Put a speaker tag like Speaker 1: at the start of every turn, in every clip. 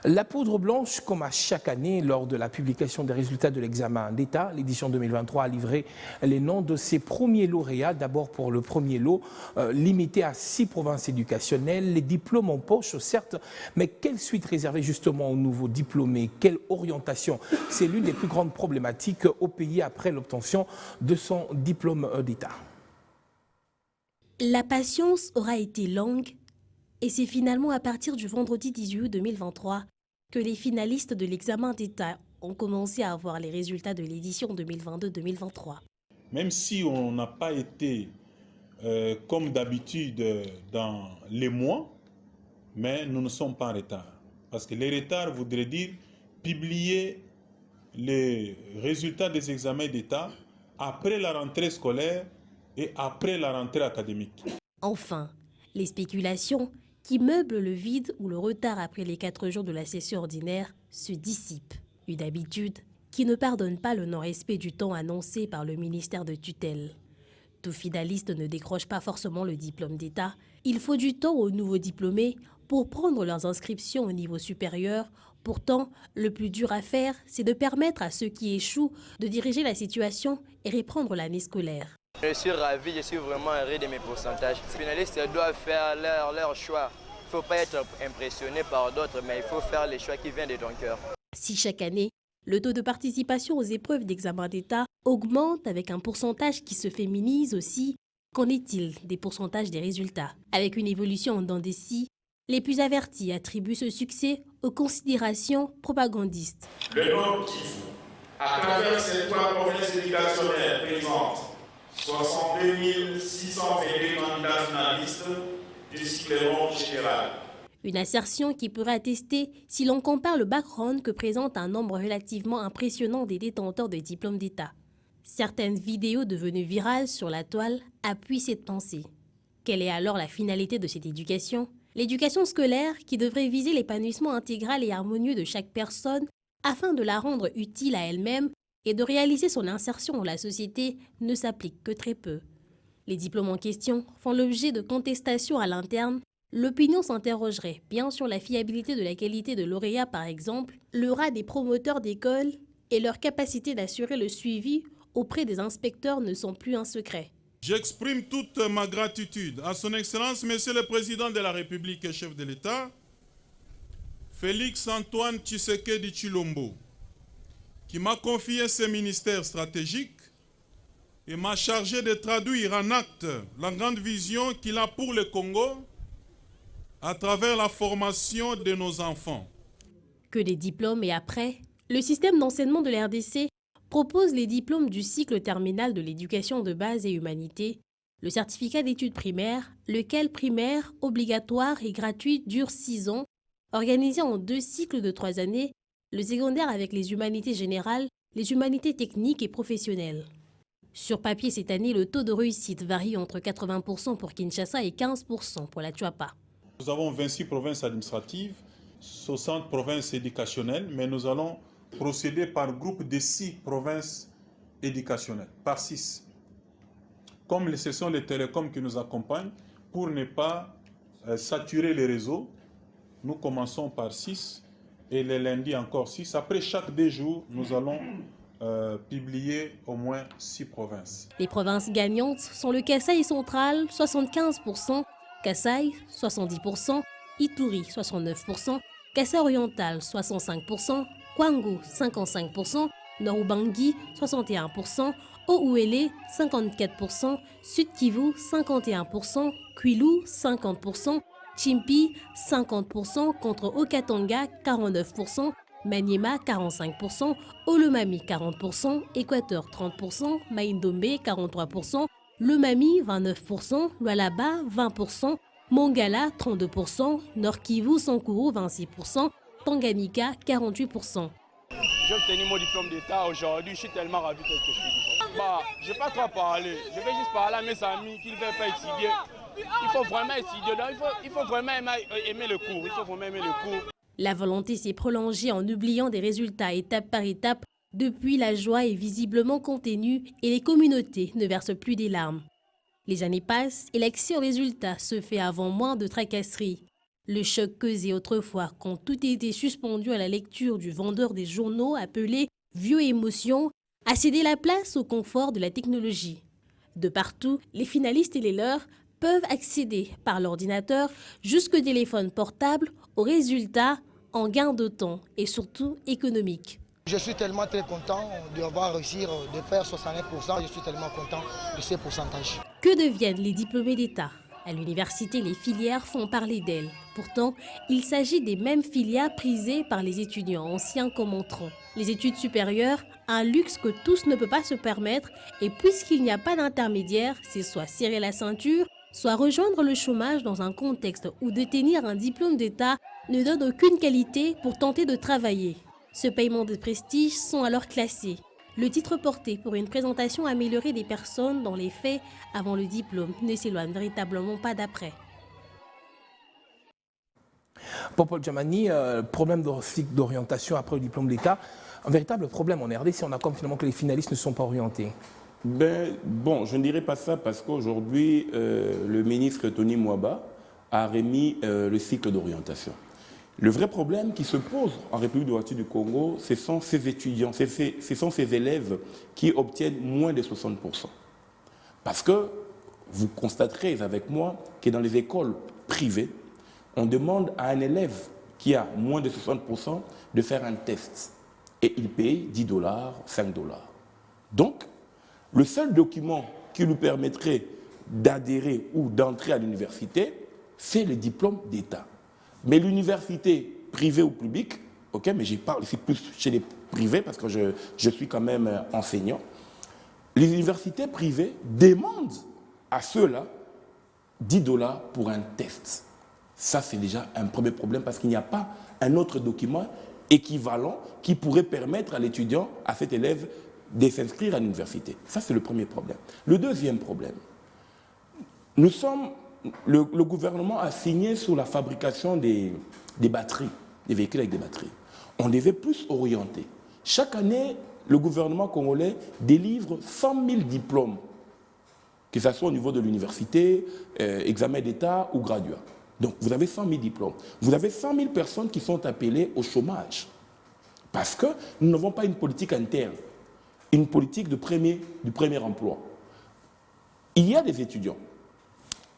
Speaker 1: La poudre blanche, comme à chaque année, lors de la publication des résultats de l'examen d'État, l'édition 2023 a livré les noms de ses premiers lauréats. D'abord pour le premier lot, limité à 6 provinces éducationnelles, les diplômes en poche, certes, mais quelle suite réservée justement aux nouveaux diplômés? Quelle orientation? C'est l'une des plus grandes problématiques au pays après l'obtention de son diplôme d'État.
Speaker 2: La patience aura été longue et c'est finalement à partir du vendredi 18 août 2023 que les finalistes de l'examen d'État ont commencé à avoir les résultats de l'édition 2022-2023.
Speaker 3: Même si on n'a pas été comme d'habitude dans les mois, mais nous ne sommes pas en retard. Parce que les retards voudraient dire publier les résultats des examens d'État après la rentrée scolaire et après la rentrée académique.
Speaker 2: Enfin, les spéculations qui meublent le vide ou le retard après les 4 jours de la session ordinaire se dissipent. Une habitude qui ne pardonne pas le non-respect du temps annoncé par le ministère de tutelle. Tout finaliste ne décroche pas forcément le diplôme d'État. Il faut du temps aux nouveaux diplômés pour prendre leurs inscriptions au niveau supérieur. Pourtant, le plus dur à faire, c'est de permettre à ceux qui échouent de diriger la situation et reprendre l'année scolaire.
Speaker 4: Je suis ravi, je suis vraiment heureux de mes pourcentages. Les finalistes doivent faire leur choix. Il ne faut pas être impressionné par d'autres, mais il faut faire les choix qui viennent de ton cœur.
Speaker 2: Si chaque année, le taux de participation aux épreuves d'examen d'État augmente avec un pourcentage qui se féminise aussi, qu'en est-il des pourcentages des résultats? Avec une évolution en dents des scies, les plus avertis attribuent ce succès aux considérations propagandistes.
Speaker 5: Le Nord Kivu, à travers ces 3 provinces éducationnelles présentes, 62 622 candidats finalistes du cycle long général.
Speaker 2: Une assertion qui pourrait attester si l'on compare le background que présente un nombre relativement impressionnant des détenteurs de diplômes d'État. Certaines vidéos devenues virales sur la toile appuient cette pensée. Quelle est alors la finalité de cette éducation? L'éducation scolaire, qui devrait viser l'épanouissement intégral et harmonieux de chaque personne afin de la rendre utile à elle-même et de réaliser son insertion dans la société, ne s'applique que très peu. Les diplômes en question font l'objet de contestations à l'interne. L'opinion s'interrogerait bien sur la fiabilité de la qualité de lauréat par exemple, le rat des promoteurs d'écoles et leur capacité d'assurer le suivi auprès des inspecteurs ne sont plus un secret.
Speaker 6: J'exprime toute ma gratitude à son Excellence, Monsieur le Président de la République et chef de l'État, Félix Antoine Tshisekedi Tshilombo, qui m'a confié ce ministère stratégique et m'a chargé de traduire en acte la grande vision qu'il a pour le Congo à travers la formation de nos enfants.
Speaker 2: Que des diplômes et après, le système d'enseignement de l'RDC propose les diplômes du cycle terminal de l'éducation de base et humanité, le certificat d'études primaires, lequel primaire, obligatoire et gratuit dure 6 ans, organisé en 2 cycles de 3 années, le secondaire avec les humanités générales, les humanités techniques et professionnelles. Sur papier cette année, le taux de réussite varie entre 80% pour Kinshasa et 15% pour la Tchouapa.
Speaker 3: Nous avons 26 provinces administratives, 60 provinces éducationnelles, mais nous allons procéder par groupe de 6 provinces éducationnelles, par 6. Comme ce sont les télécoms qui nous accompagnent, pour ne pas saturer les réseaux, nous commençons par 6 et les lundis encore 6. Après chaque 2 jours, nous allons publier au moins 6 provinces.
Speaker 2: Les provinces gagnantes sont le Kasaï central, 75%, Kasaï, 70%, Ituri, 69%, Kasaï oriental, 65%, Kwango, 55%, Nord-Ubangi, 61%, Haut-Uélé, 54%, Sud-Kivu, 51%, Kwilu, 50%, Chimpi, 50% contre Okatanga, 49%, Maniema, 45%, Olomami, 40%, Équateur, 30%, Maïndombe, 43%, Lomami, 29%, Lualaba, 20%, Mongala, 32%, Nord-Kivu, Sankuru, 26%, Tanganyika, 48%.
Speaker 7: J'ai obtenu mon diplôme d'État aujourd'hui, je suis tellement ravi que je suis ici. Je ne vais pas trop parler, je vais juste parler à mes amis qui ne veulent pas étudier. Il faut vraiment étudier, il faut vraiment aimer le cours, il faut vraiment aimer le cours.
Speaker 2: La volonté s'est prolongée en oubliant des résultats étape par étape. Depuis, la joie est visiblement contenue et les communautés ne versent plus des larmes. Les années passent et l'accès aux résultats se fait avant moins de tracasseries. Le choc causé autrefois quand tout était suspendu à la lecture du vendeur des journaux appelé « Vieux émotion » a cédé la place au confort de la technologie. De partout, les finalistes et les leurs peuvent accéder par l'ordinateur jusqu'au téléphone portable aux résultats en gain de temps et surtout économique.
Speaker 8: Je suis tellement très content d'avoir réussi de faire 69%. Je suis tellement content de ces pourcentages.
Speaker 2: Que deviennent les diplômés d'État? À l'université, les filières font parler d'elles. Pourtant, il s'agit des mêmes filières prisées par les étudiants anciens comme entrants. Les études supérieures, un luxe que tous ne peuvent pas se permettre, et puisqu'il n'y a pas d'intermédiaire, c'est soit serrer la ceinture, soit rejoindre le chômage dans un contexte où détenir un diplôme d'État ne donne aucune qualité pour tenter de travailler. Ce paiement de prestige sont alors classés. Le titre porté pour une présentation améliorée des personnes dans les faits avant le diplôme ne s'éloigne véritablement pas d'après.
Speaker 1: Pour Paul Djamani, problème de cycle d'orientation après le diplôme d'État, un véritable problème en RDC, on a comme finalement que les finalistes ne sont pas orientés.
Speaker 9: Bon, je ne dirais pas ça parce qu'aujourd'hui, le ministre Tony Mwaba a remis le cycle d'orientation. Le vrai problème qui se pose en République démocratique du Congo, ce sont ces étudiants, ce sont ces élèves qui obtiennent moins de 60%. Parce que vous constaterez avec moi que dans les écoles privées, on demande à un élève qui a moins de 60% de faire un test. Et il paye $10, $5. Donc, le seul document qui lui permettrait d'adhérer ou d'entrer à l'université, c'est le diplôme d'État. Mais l'université privée ou publique, ok, mais je parle ici plus chez les privés parce que je suis quand même enseignant, les universités privées demandent à ceux-là $10 pour un test. Ça, c'est déjà un premier problème parce qu'il n'y a pas un autre document équivalent qui pourrait permettre à l'étudiant, à cet élève, de s'inscrire à l'université. Ça, c'est le premier problème. Le deuxième problème, le gouvernement a signé sur la fabrication des batteries, des véhicules avec des batteries. On devait plus orienter. Chaque année, le gouvernement congolais délivre 100 000 diplômes, que ce soit au niveau de l'université, examen d'État ou graduat. Donc, vous avez 100 000 diplômes. Vous avez 100 000 personnes qui sont appelées au chômage. Parce que nous n'avons pas une politique interne, une politique du premier emploi. Il y a des étudiants,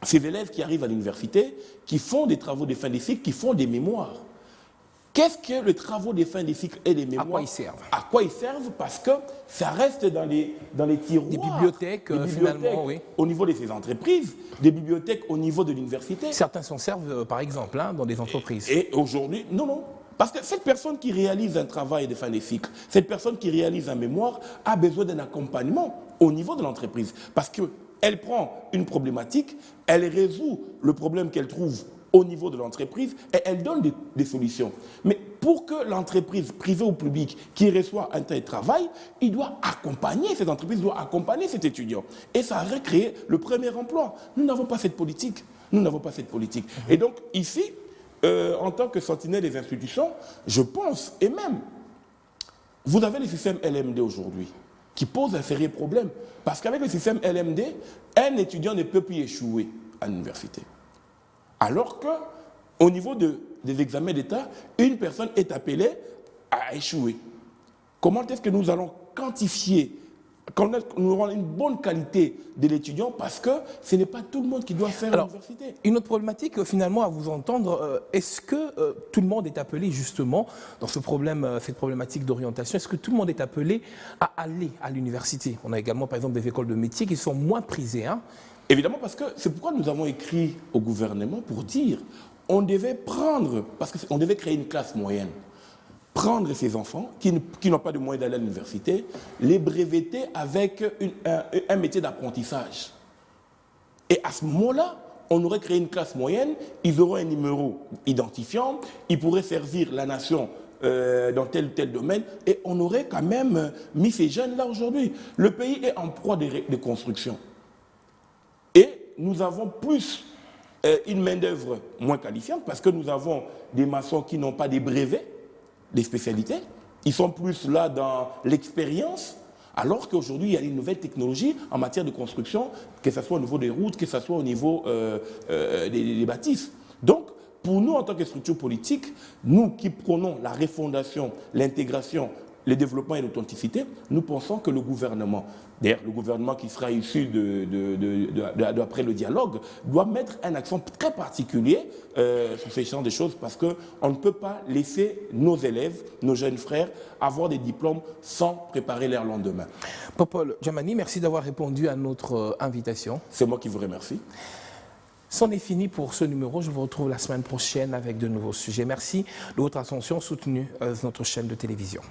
Speaker 9: ces élèves qui arrivent à l'université, qui font des travaux de fin de cycle, qui font des mémoires. Qu'est-ce que les travaux de fin de cycle et des mémoires?
Speaker 1: À quoi ils servent?
Speaker 9: À quoi ils servent? Parce que ça reste dans les tiroirs.
Speaker 1: Des bibliothèques, finalement, oui.
Speaker 9: Au niveau de ces entreprises, des bibliothèques au niveau de l'université.
Speaker 1: Certains s'en servent, par exemple, dans des entreprises.
Speaker 9: Et aujourd'hui, non. Parce que cette personne qui réalise un travail de fin de cycle, cette personne qui réalise un mémoire, a besoin d'un accompagnement au niveau de l'entreprise. Parce qu'elle prend une problématique, elle résout le problème qu'elle trouve au niveau de l'entreprise et elle donne des solutions. Mais pour que l'entreprise privée ou publique qui reçoit un tel travail, il doit accompagner cette entreprise, doit accompagner cet étudiant. Et ça a recréé le premier emploi. Nous n'avons pas cette politique. Et donc ici, en tant que sentinelle des institutions, je pense, et même, vous avez le système LMD aujourd'hui, qui pose un sérieux problème. Parce qu'avec le système LMD, un étudiant ne peut plus échouer à l'université. Alors qu'au niveau des examens d'État, une personne est appelée à échouer. Comment est-ce que nous allons quantifier, nous aurons une bonne qualité de l'étudiant parce que ce n'est pas tout le monde qui doit faire l'université.
Speaker 1: Une autre problématique, finalement, à vous entendre, est-ce que tout le monde est appelé, justement, dans cette problématique d'orientation, est-ce que tout le monde est appelé à aller à l'université? On a également, par exemple, des écoles de métiers qui sont moins prisées, hein.
Speaker 9: Évidemment, parce que c'est pourquoi nous avons écrit au gouvernement pour dire on devait créer une classe moyenne. Prendre ces enfants qui n'ont pas de moyens d'aller à l'université, les breveter avec un métier d'apprentissage. Et à ce moment-là, on aurait créé une classe moyenne, ils auraient un numéro identifiant, ils pourraient servir la nation dans tel ou tel domaine, et on aurait quand même mis ces jeunes-là aujourd'hui. Le pays est en proie de construction. Et nous avons plus une main-d'œuvre moins qualifiante parce que nous avons des maçons qui n'ont pas des brevets, des spécialités. Ils sont plus là dans l'expérience, alors qu'aujourd'hui, il y a une nouvelle technologie en matière de construction, que ce soit au niveau des routes, que ce soit au niveau des bâtisses. Donc, pour nous, en tant que structure politique, nous qui prônons la refondation, l'intégration, le développement et l'authenticité, nous pensons que le gouvernement, d'ailleurs le gouvernement qui sera issu d'après le dialogue, doit mettre un accent très particulier sur ces champs de choses parce qu'on ne peut pas laisser nos élèves, nos jeunes frères, avoir des diplômes sans préparer leur lendemain.
Speaker 1: Popol Djamani, merci d'avoir répondu à notre invitation.
Speaker 9: C'est moi qui vous remercie.
Speaker 1: C'en est fini pour ce numéro. Je vous retrouve la semaine prochaine avec de nouveaux sujets. Merci de votre attention soutenue sur notre chaîne de télévision.